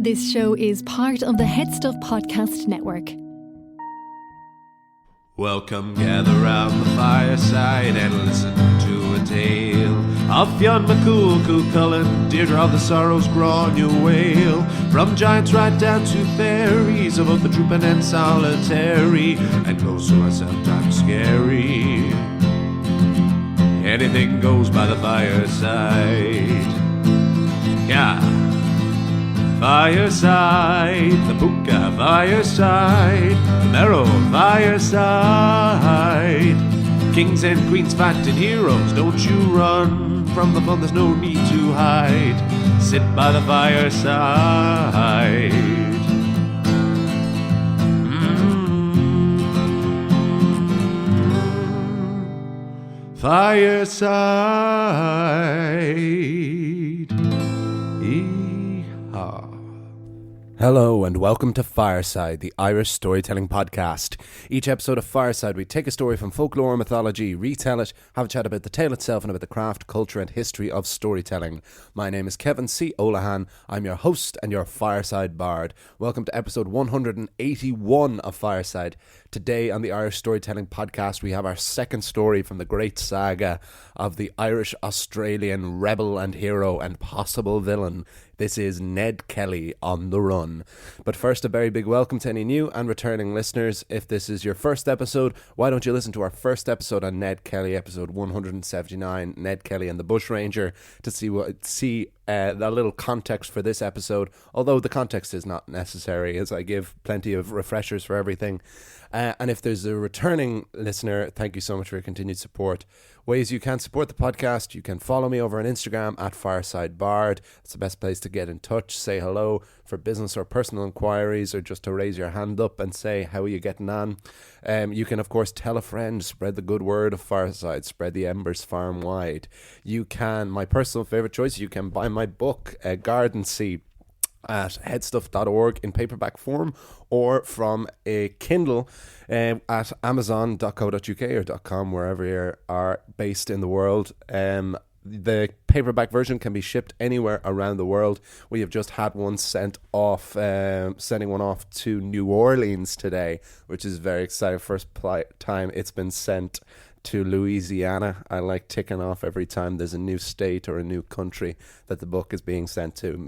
This show is part of the Head Stuff Podcast Network. Welcome, gather round the fireside and listen to a tale of Fionn McCool, Cú Cullen, Deirdre of the Sorrows, Gráinne Wail. From giants right down to fairies, of both the drooping and solitary, and ghosts who are sometimes scary. Anything goes by the fireside. Yeah. Fireside, the Puka Fireside, the Marrow Fireside. Kings and queens fighting heroes, don't you run from the fun, there's no need to hide. Sit by the fireside. Fireside. Hello and welcome to Fireside, the Irish storytelling podcast. Each episode of Fireside, we take a story from folklore or mythology, retell it, have a chat about the tale itself and about the craft, culture and history of storytelling. My name is Kevin C. Olahan. I'm your host and your Fireside Bard. Welcome to episode 181 of Fireside. Today on the Irish Storytelling Podcast, we have our second story from the great saga of the Irish-Australian rebel and hero and possible villain. This is Ned Kelly on the run. But first, a very big welcome to any new and returning listeners. If this is your first episode, why don't you listen to our first episode on Ned Kelly, episode 179, Ned Kelly and the Bushranger, to see a little context for this episode, although the context is not necessary, as I give plenty of refreshers for everything. And if there's a returning listener, thank you so much for your continued support. Ways you can support the podcast: you can follow me over on Instagram at Fireside Bard. It's the best place to get in touch, say hello for business or personal inquiries, or just to raise your hand up and say, how are you getting on? You can, of course, tell a friend, spread the good word of Fireside, spread the embers far and wide. You can, my personal favourite choice, you can buy my book, Garden Sea, at headstuff.org in paperback form, or from a Kindle at amazon.co.uk or .com, wherever you are based in the world. The paperback version can be shipped anywhere around the world. We have just had one sending one off to New Orleans today, which is very exciting. First time it's been sent to Louisiana. I like ticking off every time there's a new state or a new country that the book is being sent to.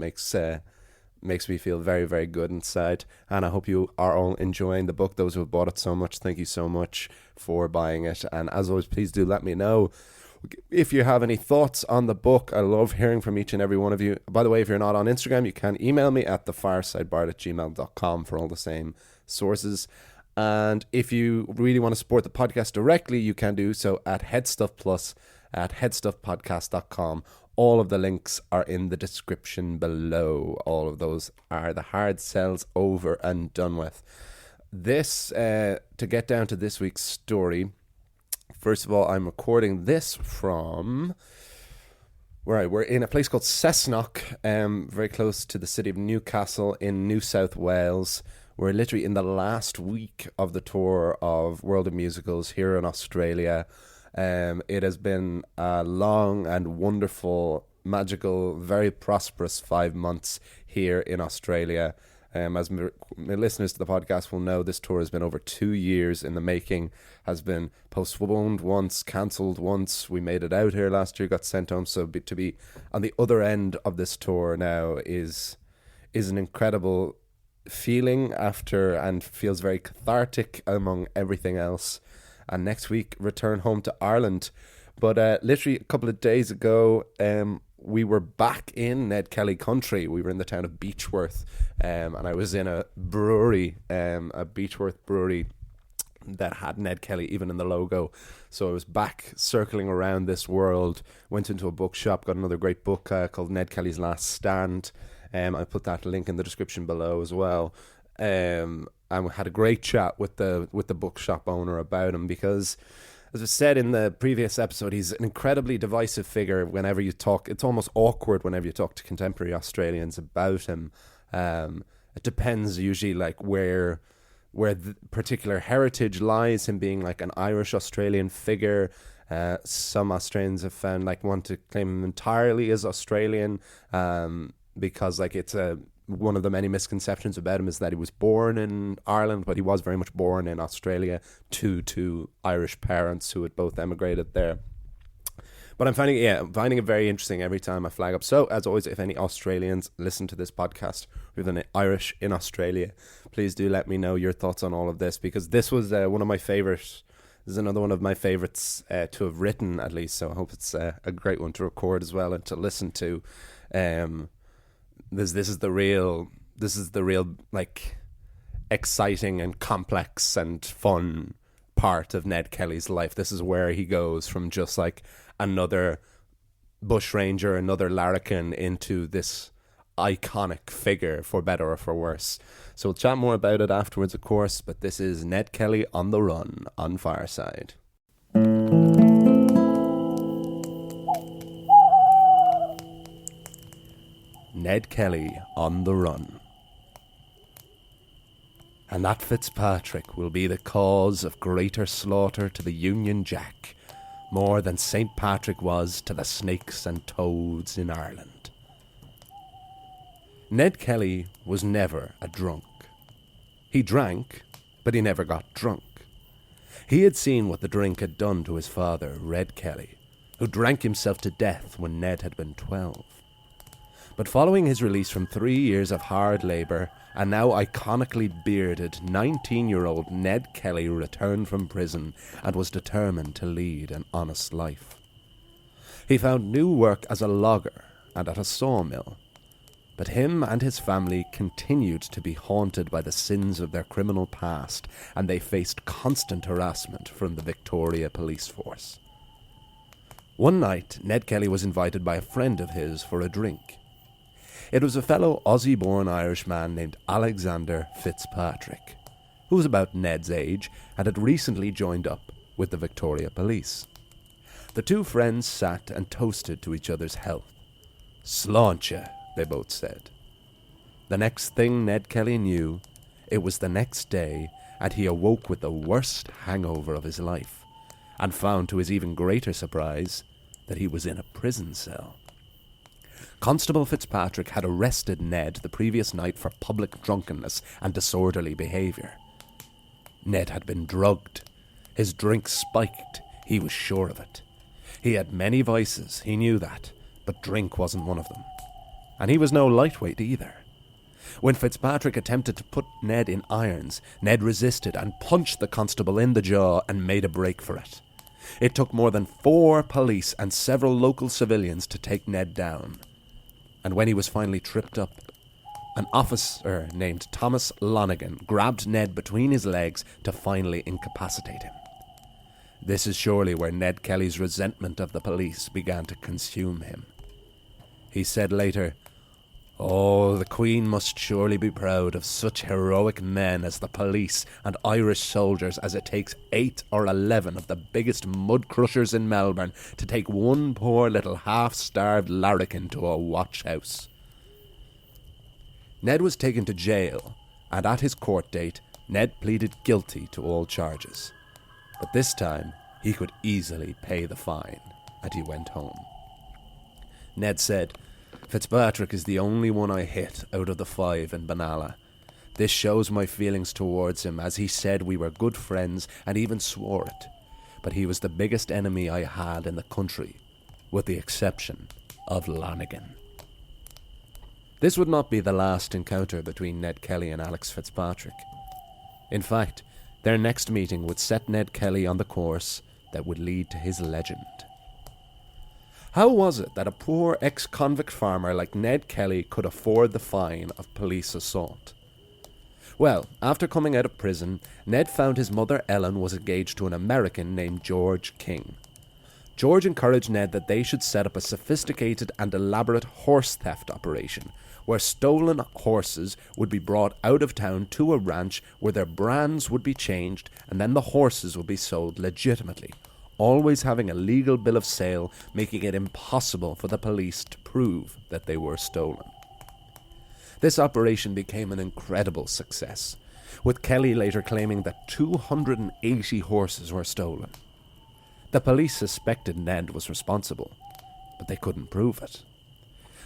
Makes me feel very, very good inside. And I hope you are all enjoying the book. Those who have bought it so much, thank you so much for buying it. And as always, please do let me know if you have any thoughts on the book. I love hearing from each and every one of you. By the way, if you're not on Instagram, you can email me at thefiresidebard@gmail.com for all the same sources. And if you really want to support the podcast directly, you can do so at Headstuff Plus at headstuffpodcast.com. All of the links are in the description below. All of those are the hard sells over and done with. This, to get down to this week's story, first of all, I'm recording this from... We're in a place called Cessnock, very close to the city of Newcastle in New South Wales. We're literally in the last week of the tour of World of Musicals here in Australia. It has been a long and wonderful, magical, very prosperous 5 months here in Australia. As my listeners to the podcast will know, this tour has been over 2 years in the making, has been postponed once, cancelled once. We made it out here last year, got sent home. So to be on the other end of this tour now is an incredible feeling and feels very cathartic among everything else. And next week, return home to Ireland. But literally a couple of days ago, we were back in Ned Kelly country. We were in the town of Beechworth, and I was in a brewery, a Beechworth brewery that had Ned Kelly even in the logo. So I was back circling around this world, went into a bookshop, got another great book called Ned Kelly's Last Stand. I put that link in the description below as well. And we had a great chat with the bookshop owner about him, because, as I said in the previous episode, he's an incredibly divisive figure whenever you talk. It's almost awkward whenever you talk to contemporary Australians about him. It depends usually like where the particular heritage lies, him being like an Irish Australian figure. Some Australians have found want to claim him entirely as Australian, because it's a one of the many misconceptions about him is that he was born in Ireland, but he was very much born in Australia to two Irish parents who had both emigrated there. But I'm finding it very interesting every time I flag up. So, as always, if any Australians listen to this podcast, or even Irish in Australia, please do let me know your thoughts on all of this, because this was one of my favourites. This is another one of my favourites to have written, at least. So I hope it's a great one to record as well and to listen to. This is the real like exciting and complex and fun part of Ned Kelly's life. This is where he goes from just like another bushranger, another larrikin, into this iconic figure, for better or for worse. So we'll chat more about it afterwards, of course, but this is Ned Kelly on the Run on Fireside. Ned Kelly on the Run. And that Fitzpatrick will be the cause of greater slaughter to the Union Jack, more than St. Patrick was to the snakes and toads in Ireland. Ned Kelly was never a drunk. He drank, but he never got drunk. He had seen what the drink had done to his father, Red Kelly, who drank himself to death when Ned had been 12. But following his release from 3 years of hard labour, a now iconically bearded 19-year-old Ned Kelly returned from prison and was determined to lead an honest life. He found new work as a logger and at a sawmill, but him and his family continued to be haunted by the sins of their criminal past, and they faced constant harassment from the Victoria police force. One night, Ned Kelly was invited by a friend of his for a drink. It was a fellow Aussie-born Irishman named Alexander Fitzpatrick, who was about Ned's age and had recently joined up with the Victoria Police. The two friends sat and toasted to each other's health. "Sláinte," they both said. The next thing Ned Kelly knew, it was the next day, and he awoke with the worst hangover of his life, and found to his even greater surprise that he was in a prison cell. Constable Fitzpatrick had arrested Ned the previous night for public drunkenness and disorderly behaviour. Ned had been drugged. His drink spiked, he was sure of it. He had many vices, he knew that, but drink wasn't one of them. And he was no lightweight either. When Fitzpatrick attempted to put Ned in irons, Ned resisted and punched the constable in the jaw and made a break for it. It took more than 4 police and several local civilians to take Ned down. And when he was finally tripped up, an officer named Thomas Lonigan grabbed Ned between his legs to finally incapacitate him. This is surely where Ned Kelly's resentment of the police began to consume him. He said later, "Oh, the Queen must surely be proud of such heroic men as the police and Irish soldiers, as it takes 8 or 11 of the biggest mud crushers in Melbourne to take one poor little half-starved larrikin to a watch house." Ned was taken to jail, and at his court date, Ned pleaded guilty to all charges. But this time, he could easily pay the fine, and he went home. Ned said, "Fitzpatrick is the only one I hit out of the 5 in Benalla. This shows my feelings towards him, as he said we were good friends and even swore it. But he was the biggest enemy I had in the country, with the exception of Lonigan." This would not be the last encounter between Ned Kelly and Alex Fitzpatrick. In fact, their next meeting would set Ned Kelly on the course that would lead to his legend. How was it that a poor ex-convict farmer like Ned Kelly could afford the fine of police assault? Well, after coming out of prison, Ned found his mother Ellen was engaged to an American named George King. George encouraged Ned that they should set up a sophisticated and elaborate horse theft operation, where stolen horses would be brought out of town to a ranch where their brands would be changed, and then the horses would be sold legitimately, always having a legal bill of sale, making it impossible for the police to prove that they were stolen. This operation became an incredible success, with Kelly later claiming that 280 horses were stolen. The police suspected Ned was responsible, but they couldn't prove it.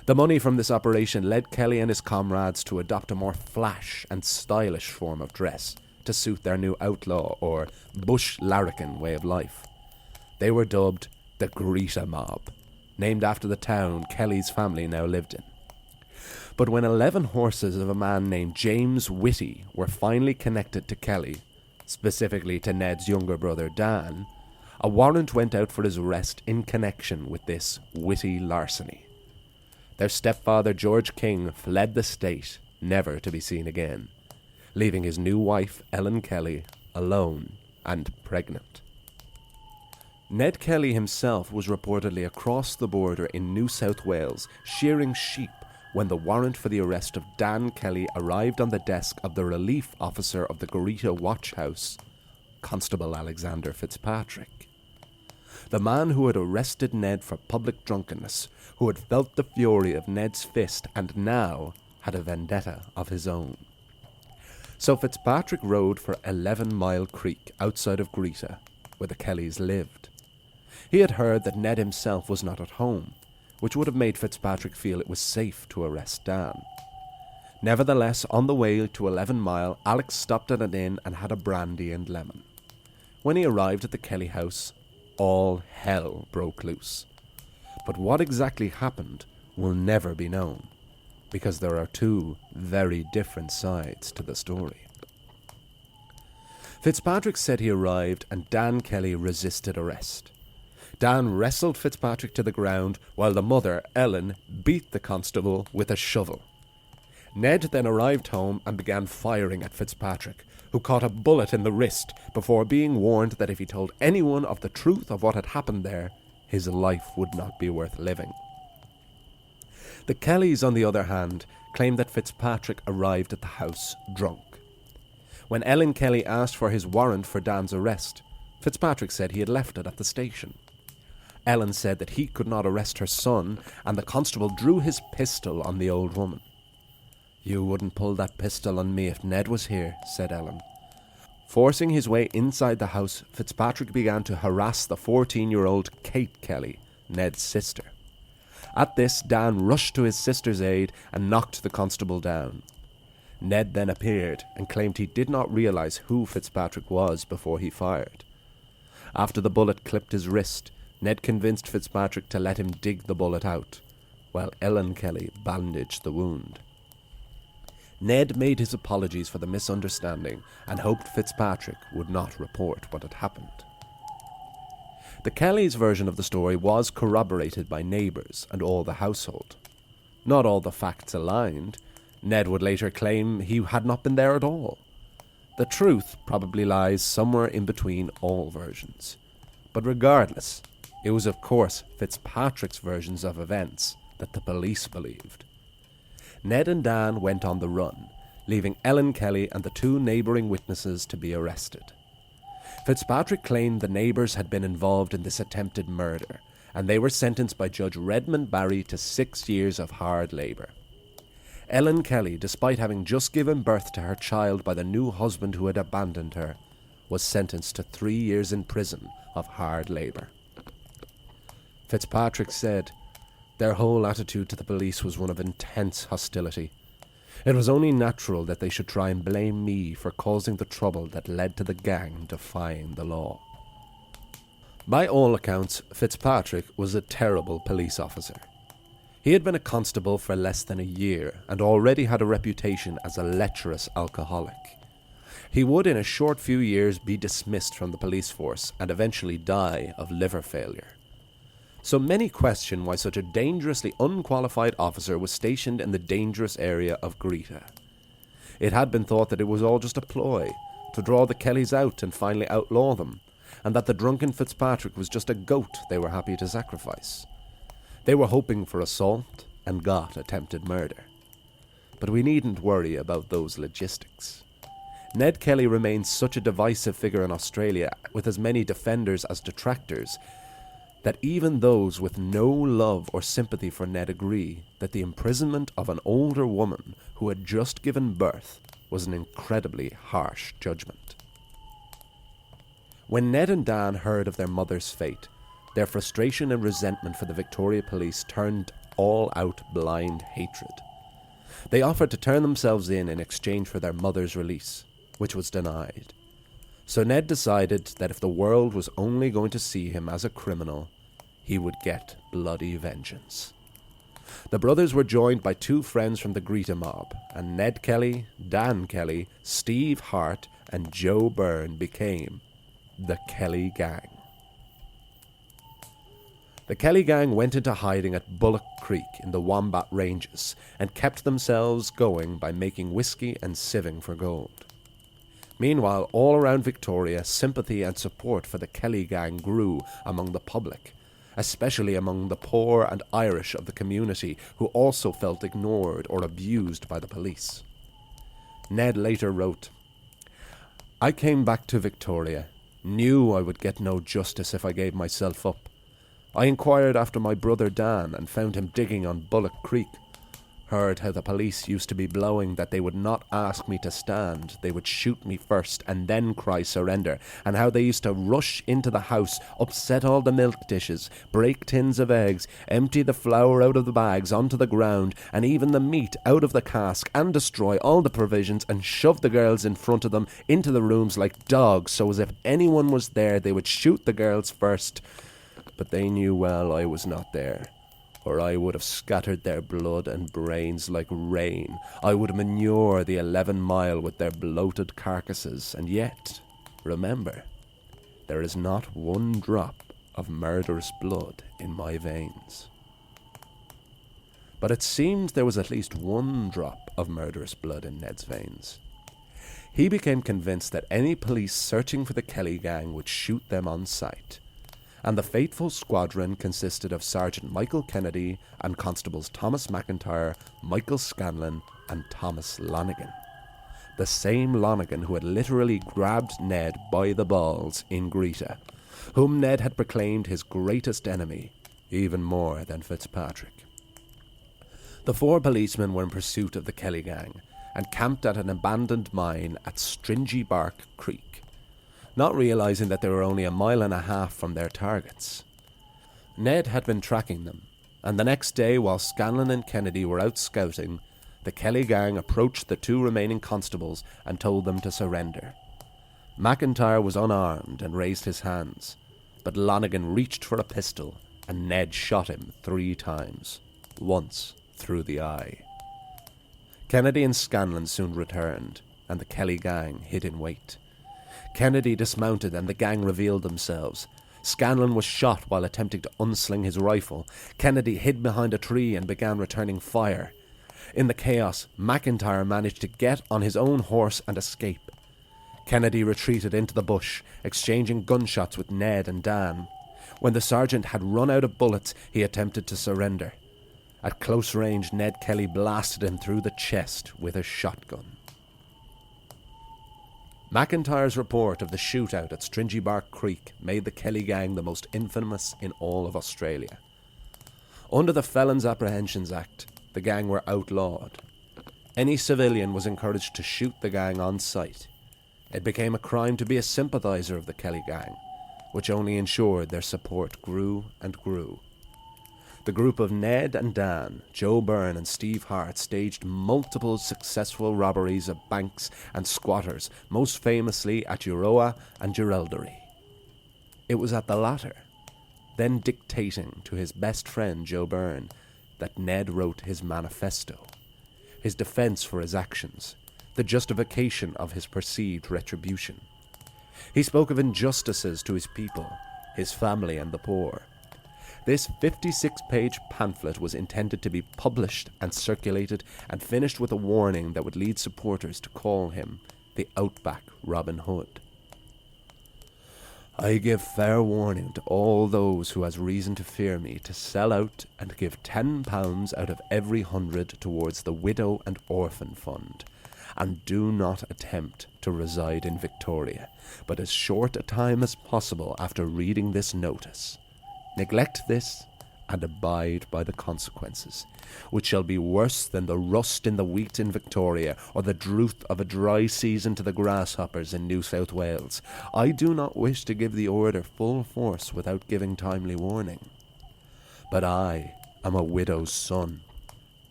The money from this operation led Kelly and his comrades to adopt a more flash and stylish form of dress to suit their new outlaw or bush larrikin way of life. They were dubbed the Greta Mob, named after the town Kelly's family now lived in. But when 11 horses of a man named James Whitty were finally connected to Kelly, specifically to Ned's younger brother Dan, a warrant went out for his arrest in connection with this witty larceny. Their stepfather George King fled the state, never to be seen again, leaving his new wife Ellen Kelly alone and pregnant. Ned Kelly himself was reportedly across the border in New South Wales shearing sheep when the warrant for the arrest of Dan Kelly arrived on the desk of the relief officer of the Greta Watch House, Constable Alexander Fitzpatrick. The man who had arrested Ned for public drunkenness, who had felt the fury of Ned's fist and now had a vendetta of his own. So Fitzpatrick rode for 11 Mile Creek outside of Greta, where the Kellys lived. He had heard that Ned himself was not at home, which would have made Fitzpatrick feel it was safe to arrest Dan. Nevertheless, on the way to 11 Mile, Alex stopped at an inn and had a brandy and lemon. When he arrived at the Kelly house, all hell broke loose. But what exactly happened will never be known, because there are two very different sides to the story. Fitzpatrick said he arrived and Dan Kelly resisted arrest. Dan wrestled Fitzpatrick to the ground while the mother, Ellen, beat the constable with a shovel. Ned then arrived home and began firing at Fitzpatrick, who caught a bullet in the wrist before being warned that if he told anyone of the truth of what had happened there, his life would not be worth living. The Kellys, on the other hand, claimed that Fitzpatrick arrived at the house drunk. When Ellen Kelly asked for his warrant for Dan's arrest, Fitzpatrick said he had left it at the station. Ellen said that he could not arrest her son, and the constable drew his pistol on the old woman. "You wouldn't pull that pistol on me if Ned was here," said Ellen. Forcing his way inside the house, Fitzpatrick began to harass the 14-year-old Kate Kelly, Ned's sister. At this, Dan rushed to his sister's aid and knocked the constable down. Ned then appeared and claimed he did not realize who Fitzpatrick was before he fired. After the bullet clipped his wrist, Ned convinced Fitzpatrick to let him dig the bullet out, while Ellen Kelly bandaged the wound. Ned made his apologies for the misunderstanding and hoped Fitzpatrick would not report what had happened. The Kellys' version of the story was corroborated by neighbours and all the household. Not all the facts aligned. Ned would later claim he had not been there at all. The truth probably lies somewhere in between all versions. But regardless, it was of course Fitzpatrick's versions of events that the police believed. Ned and Dan went on the run, leaving Ellen Kelly and the two neighbouring witnesses to be arrested. Fitzpatrick claimed the neighbours had been involved in this attempted murder, and they were sentenced by Judge Redmond Barry to 6 years of hard labour. Ellen Kelly, despite having just given birth to her child by the new husband who had abandoned her, was sentenced to 3 years in prison of hard labour. Fitzpatrick said, "Their whole attitude to the police was one of intense hostility. It was only natural that they should try and blame me for causing the trouble that led to the gang defying the law." By all accounts, Fitzpatrick was a terrible police officer. He had been a constable for less than a year and already had a reputation as a lecherous alcoholic. He would in a short few years be dismissed from the police force and eventually die of liver failure. So many question why such a dangerously unqualified officer was stationed in the dangerous area of Greta. It had been thought that it was all just a ploy to draw the Kellys out and finally outlaw them, and that the drunken Fitzpatrick was just a goat they were happy to sacrifice. They were hoping for assault and got attempted murder. But we needn't worry about those logistics. Ned Kelly remains such a divisive figure in Australia, with as many defenders as detractors, that even those with no love or sympathy for Ned agree that the imprisonment of an older woman who had just given birth was an incredibly harsh judgment. When Ned and Dan heard of their mother's fate, their frustration and resentment for the Victoria Police turned all-out blind hatred. They offered to turn themselves in exchange for their mother's release, which was denied. So Ned decided that if the world was only going to see him as a criminal, he would get bloody vengeance. The brothers were joined by 2 friends from the Greta mob, and Ned Kelly, Dan Kelly, Steve Hart, and Joe Byrne became the Kelly Gang. The Kelly Gang went into hiding at Bullock Creek in the Wombat Ranges and kept themselves going by making whiskey and sieving for gold. Meanwhile, all around Victoria, sympathy and support for the Kelly Gang grew among the public, especially among the poor and Irish of the community who also felt ignored or abused by the police. Ned later wrote, "I came back to Victoria, knew I would get no justice if I gave myself up. I inquired after my brother Dan and found him digging on Bullock Creek. Heard how the police used to be blowing that they would not ask me to stand, they would shoot me first and then cry surrender, and how they used to rush into the house, upset all the milk dishes, break tins of eggs, empty the flour out of the bags onto the ground, and even the meat out of the cask, and destroy all the provisions and shove the girls in front of them into the rooms like dogs, so as if anyone was there they would shoot the girls first. But they knew well I was not there, or I would have scattered their blood and brains like rain. I would manure the 11 Mile with their bloated carcasses, and yet, remember, there is not one drop of murderous blood in my veins." But it seemed there was at least one drop of murderous blood in Ned's veins. He became convinced that any police searching for the Kelly Gang would shoot them on sight, and the fateful squadron consisted of Sergeant Michael Kennedy and Constables Thomas McIntyre, Michael Scanlon, and Thomas Lonigan. The same Lonigan who had literally grabbed Ned by the balls in Greta, whom Ned had proclaimed his greatest enemy, even more than Fitzpatrick. The 4 policemen were in pursuit of the Kelly Gang and camped at an abandoned mine at Stringybark Creek, not realizing that they were only 1.5 miles from their targets. Ned had been tracking them, and the next day, while Scanlon and Kennedy were out scouting, the Kelly Gang approached the 2 remaining constables and told them to surrender. McIntyre was unarmed and raised his hands, but Lonigan reached for a pistol and Ned shot him 3 times, once through the eye. Kennedy and Scanlon soon returned, and the Kelly Gang hid in wait. Kennedy dismounted and the gang revealed themselves. Scanlon was shot while attempting to unsling his rifle. Kennedy hid behind a tree and began returning fire. In the chaos, McIntyre managed to get on his own horse and escape. Kennedy retreated into the bush, exchanging gunshots with Ned and Dan. When the sergeant had run out of bullets, he attempted to surrender. At close range, Ned Kelly blasted him through the chest with a shotgun. McIntyre's report of the shootout at Stringybark Creek made the Kelly Gang the most infamous in all of Australia. Under the Felons Apprehensions Act, the gang were outlawed. Any civilian was encouraged to shoot the gang on sight. It became a crime to be a sympathiser of the Kelly Gang, which only ensured their support grew and grew. The group of Ned and Dan, Joe Byrne and Steve Hart staged multiple successful robberies of banks and squatters, most famously at Euroa and Geraldary. It was at the latter, then dictating to his best friend Joe Byrne, that Ned wrote his manifesto, his defence for his actions, the justification of his perceived retribution. He spoke of injustices to his people, his family and the poor. This 56-page pamphlet was intended to be published and circulated and finished with a warning that would lead supporters to call him the Outback Robin Hood. "I give fair warning to all those who has reason to fear me to sell out and give £10 out of every 100 towards the Widow and Orphan Fund, and do not attempt to reside in Victoria, but as short a time as possible after reading this notice. Neglect this, and abide by the consequences, which shall be worse than the rust in the wheat in Victoria, or the drought of a dry season to the grasshoppers in New South Wales. I do not wish to give the order full force without giving timely warning. But I, am a widow's son,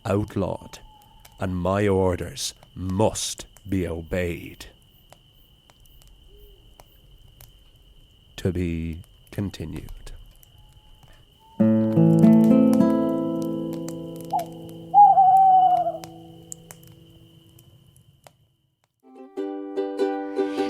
outlawed, and my orders must be obeyed. To be continued.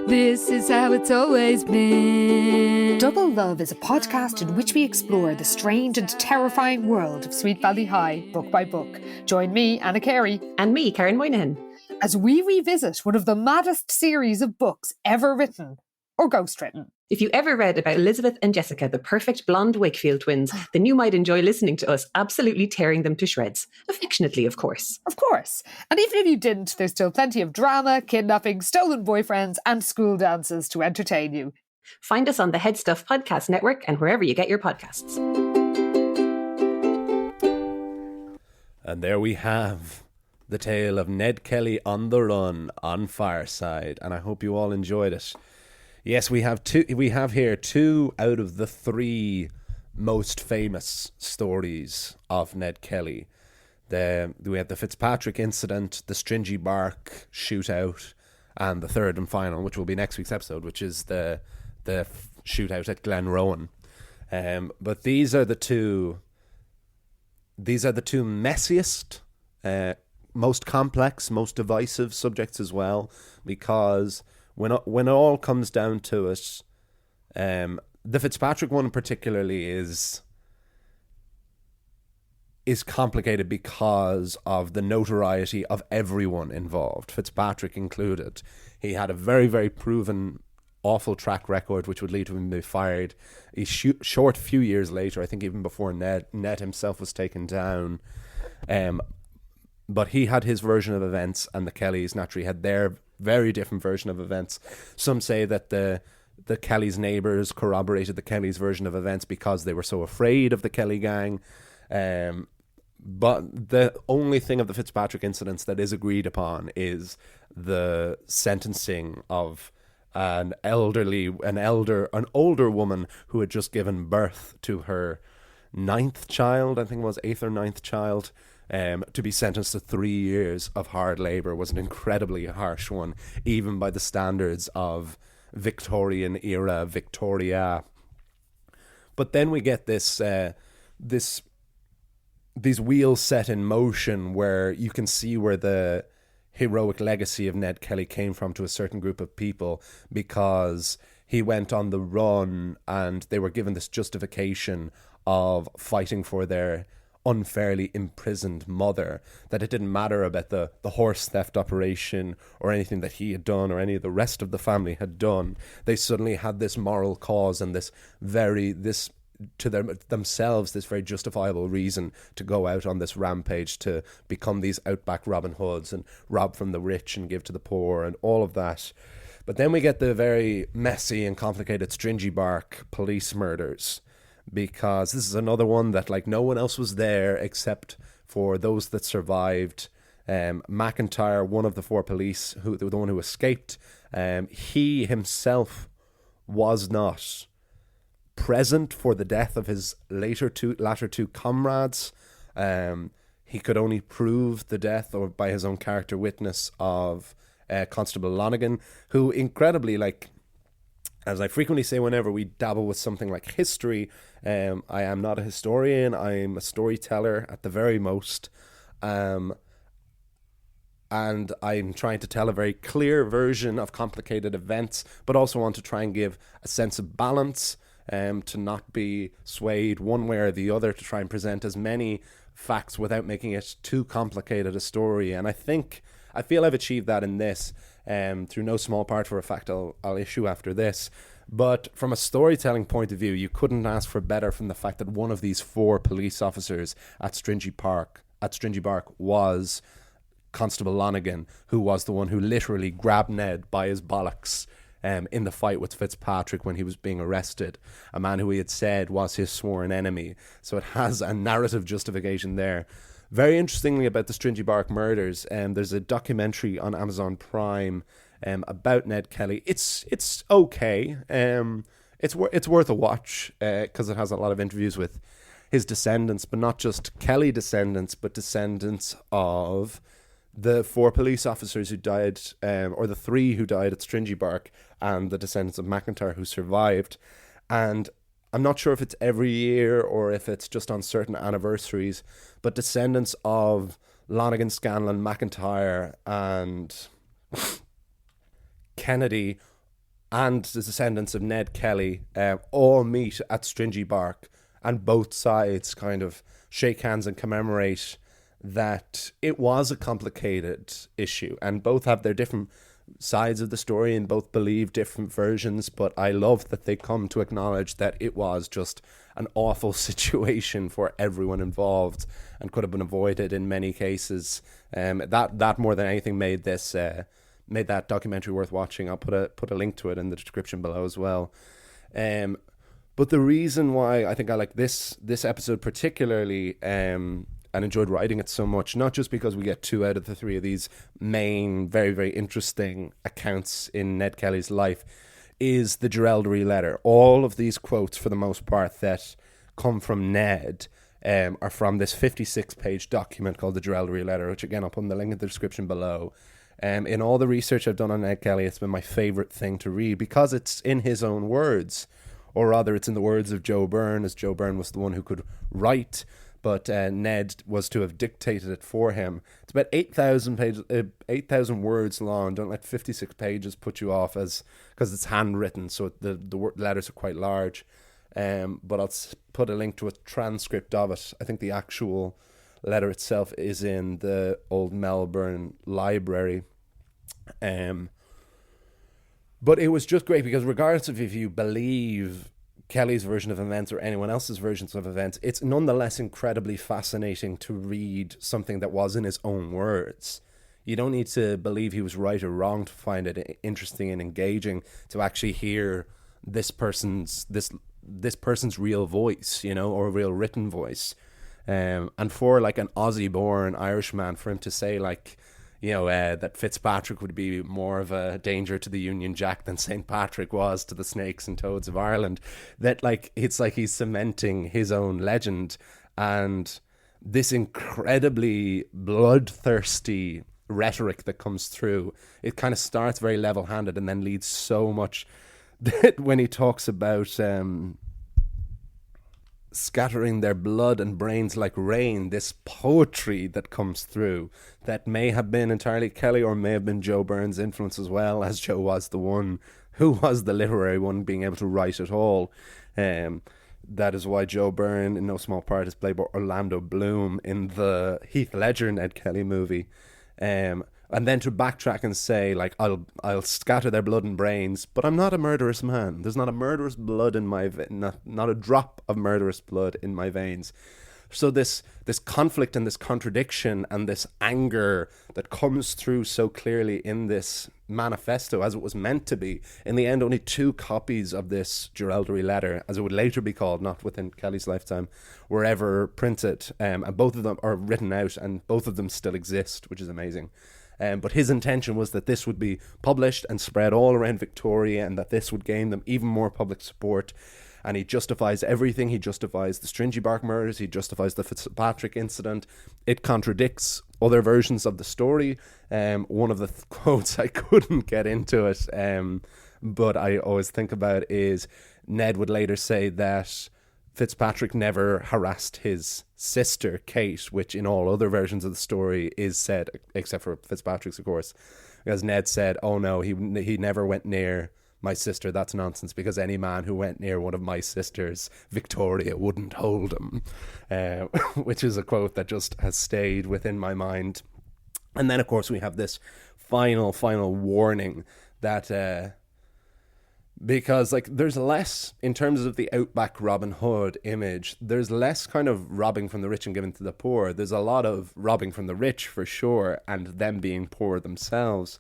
This is how it's always been. Double Love is a podcast in which we explore the strange and terrifying world of Sweet Valley High, book by book. Join me, Anna Carey. And me, Karen Moynihan. As we revisit one of the maddest series of books ever written, or ghostwritten. If you ever read about Elizabeth and Jessica, the perfect blonde Wakefield twins, then you might enjoy listening to us absolutely tearing them to shreds. Affectionately, of course. Of course. And even if you didn't, there's still plenty of drama, kidnapping, stolen boyfriends, and school dances to entertain you. Find us on the Head Stuff Podcast Network and wherever you get your podcasts. And there we have the tale of Ned Kelly on the run on Fireside, and I hope you all enjoyed it. Yes, we have here two out of the three most famous stories of Ned Kelly. We had the Fitzpatrick incident, the Stringybark shootout, and the third and final, which will be next week's episode, which is the shootout at Glenrowan. But these are the two messiest, most complex, most divisive subjects as well, because when it all comes down to it, the Fitzpatrick one particularly is complicated because of the notoriety of everyone involved, Fitzpatrick included. He had a very, very proven awful track record, which would lead to him being fired a short few years later, I think even before Ned himself was taken down. But he had his version of events, and the Kellys naturally had their very different version of events. Some say that the Kellys' neighbours corroborated the Kellys' version of events because they were so afraid of the Kelly gang. But the only thing of the Fitzpatrick incidents that is agreed upon is the sentencing of an older woman who had just given birth to her ninth child, I think it was eighth or ninth child, to be sentenced to 3 years of hard labour was an incredibly harsh one, even by the standards of Victorian era Victoria. But then we get these wheels set in motion where you can see where the heroic legacy of Ned Kelly came from to a certain group of people, because he went on the run and they were given this justification of fighting for their unfairly imprisoned mother, that it didn't matter about the horse theft operation or anything that he had done or any of the rest of the family had done. They suddenly had this moral cause and this very justifiable reason to go out on this rampage to become these outback Robin Hoods and rob from the rich and give to the poor and all of that. But then we get the very messy and complicated Stringybark police murders, because this is another one that no one else was there except for those that survived. McIntyre, one of the four police, the one who escaped, he himself was not present for the death of his latter two comrades. He could only prove the death or by his own character witness of Constable Lonigan, who incredibly, as I frequently say whenever we dabble with something like history, I am not a historian, I'm a storyteller at the very most. And I'm trying to tell a very clear version of complicated events, but also want to try and give a sense of balance, to not be swayed one way or the other, to try and present as many facts without making it too complicated a story. And I feel I've achieved that in this, through no small part for a fact I'll issue after this. But from a storytelling point of view, you couldn't ask for better from the fact that one of these four police officers at Stringybark was Constable Lonigan, who was the one who literally grabbed Ned by his bollocks in the fight with Fitzpatrick when he was being arrested, a man who he had said was his sworn enemy. So it has a narrative justification there. Very interestingly about the Stringybark murders, there's a documentary on Amazon Prime about Ned Kelly. It's okay. It's worth a watch because it has a lot of interviews with his descendants, but not just Kelly descendants, but descendants of the 4 police officers who died, or the 3 who died at Stringybark, and the descendants of McIntyre who survived. And I'm not sure if it's every year or if it's just on certain anniversaries, but descendants of Lonigan, Scanlon, McIntyre, and Kennedy, and the descendants of Ned Kelly all meet at Stringybark, and both sides kind of shake hands and commemorate that it was a complicated issue, and both have their different sides of the story and both believe different versions. But I love that they come to acknowledge that it was just an awful situation for everyone involved and could have been avoided in many cases. That more than anything made this made that documentary worth watching. I'll put a link to it in the description below as well. But the reason why I think I like this episode particularly, and enjoyed writing it so much, not just because we get 2 out of the 3 of these main, very, very interesting accounts in Ned Kelly's life, is the Geraldry letter. All of these quotes, for the most part, that come from Ned are from this 56-page document called the Geraldry letter, which, again, I'll put in the link in the description below. In all the research I've done on Ned Kelly, it's been my favourite thing to read because it's in his own words, or rather it's in the words of Joe Byrne, as Joe Byrne was the one who could write, but Ned was to have dictated it for him. It's about 8,000 words long. Don't let 56 pages put you off, because it's handwritten, so the letters are quite large. But I'll put a link to a transcript of it. I think the actual letter itself is in the old Melbourne library. But it was just great because regardless of if you believe Kelly's version of events or anyone else's versions of events, it's nonetheless incredibly fascinating to read something that was in his own words. You don't need to believe he was right or wrong to find it interesting and engaging, to actually hear this person's real voice, or real written voice. And for like an Aussie-born Irishman, for him to say that Fitzpatrick would be more of a danger to the Union Jack than St. Patrick was to the snakes and toads of Ireland, that it's like he's cementing his own legend. And this incredibly bloodthirsty rhetoric that comes through, it kind of starts very level-handed and then leads so much that when he talks about scattering their blood and brains like rain, this poetry that comes through that may have been entirely Kelly or may have been Joe Byrne's influence as well, as Joe was the one who was the literary one being able to write it all. That is why Joe Byrne, in no small part, is played by Orlando Bloom in the Heath Ledger Ned Kelly movie. And then to backtrack and say, I'll scatter their blood and brains, but I'm not a murderous man. There's not a murderous blood in my not a drop of murderous blood in my veins. So this conflict and this contradiction and this anger that comes through so clearly in this manifesto, as it was meant to be. In the end, only 2 copies of this Geraldry letter, as it would later be called, not within Kelly's lifetime, were ever printed. And both of them are written out, and both of them still exist, which is amazing. But his intention was that this would be published and spread all around Victoria, and that this would gain them even more public support. And he justifies everything. He justifies the Stringybark murders. He justifies the Fitzpatrick incident. It contradicts other versions of the story. One of the quotes, I couldn't get into it, but I always think about is Ned would later say that Fitzpatrick never harassed his sister, Kate, which in all other versions of the story is said, except for Fitzpatrick's, of course, because Ned said, oh no, he never went near my sister. That's nonsense, because any man who went near one of my sisters, Victoria, wouldn't hold him, which is a quote that just has stayed within my mind. And then, of course, we have this final warning that because there's less, in terms of the outback Robin Hood image, there's less kind of robbing from the rich and giving to the poor. There's a lot of robbing from the rich, for sure, and them being poor themselves,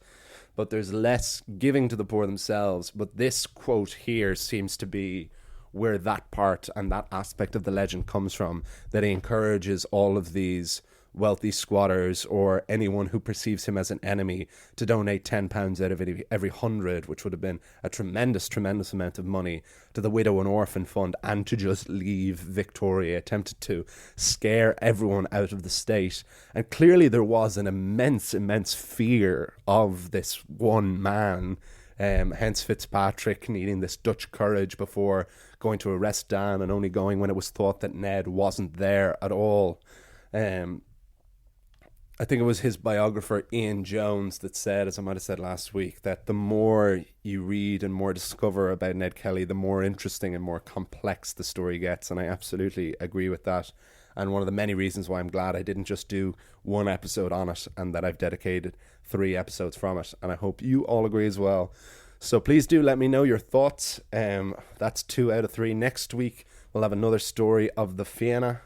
but there's less giving to the poor themselves. But this quote here seems to be where that part and that aspect of the legend comes from, that he encourages all of these wealthy squatters or anyone who perceives him as an enemy to donate £10 out of every 100, which would have been a tremendous amount of money, to the Widow and Orphan Fund, and to just leave Victoria. Attempted to scare everyone out of the state. And clearly there was an immense fear of this one man, hence Fitzpatrick needing this Dutch courage before going to arrest Dan, and only going when it was thought that Ned wasn't there at all. I think it was his biographer Ian Jones that said, as I might have said last week, that the more you read and more discover about Ned Kelly, the more interesting and more complex the story gets. And I absolutely agree with that. And one of the many reasons why I'm glad I didn't just do one episode on it, and that I've dedicated 3 episodes from it. And I hope you all agree as well. So please do let me know your thoughts. That's 2 out of 3. Next week, we'll have another story of the Fianna.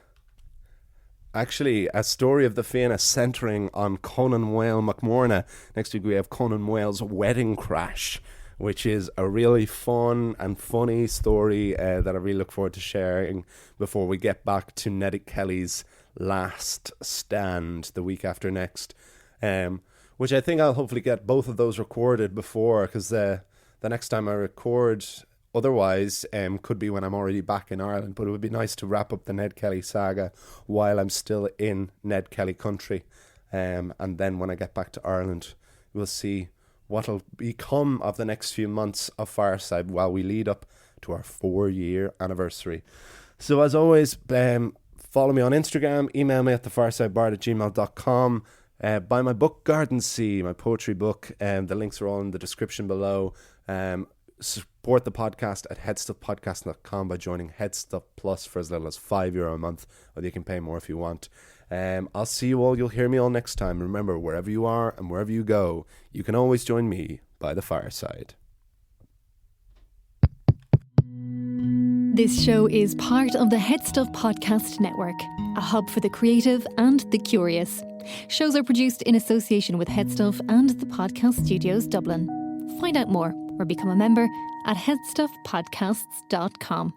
Actually, a story of the Fianna centering on Conan Whale McMorna. Next week we have Conan Whale's wedding crash, which is a really fun and funny story that I really look forward to sharing before we get back to Ned Kelly's last stand the week after next. Which I think I'll hopefully get both of those recorded before, because the next time I record otherwise could be when I'm already back in Ireland. But it would be nice to wrap up the Ned Kelly saga while I'm still in Ned Kelly country, and then when I get back to Ireland, we'll see what'll become of the next few months of Fireside while we lead up to our 4-year anniversary. So as always, follow me on Instagram, email me at thefiresidebard@gmail.com. Buy my book Garden Sea, my poetry book. The links are all in the description below. Support the podcast at headstuffpodcast.com by joining Headstuff Plus for as little as €5 a month, or you can pay more if you want. I'll see you all. You'll hear me all next time. Remember, wherever you are and wherever you go, you can always join me by the fireside. This show is part of the Headstuff Podcast Network, a hub for the creative and the curious. Shows are produced in association with Headstuff and the Podcast Studios Dublin. Find out more or become a member at headstuffpodcasts.com.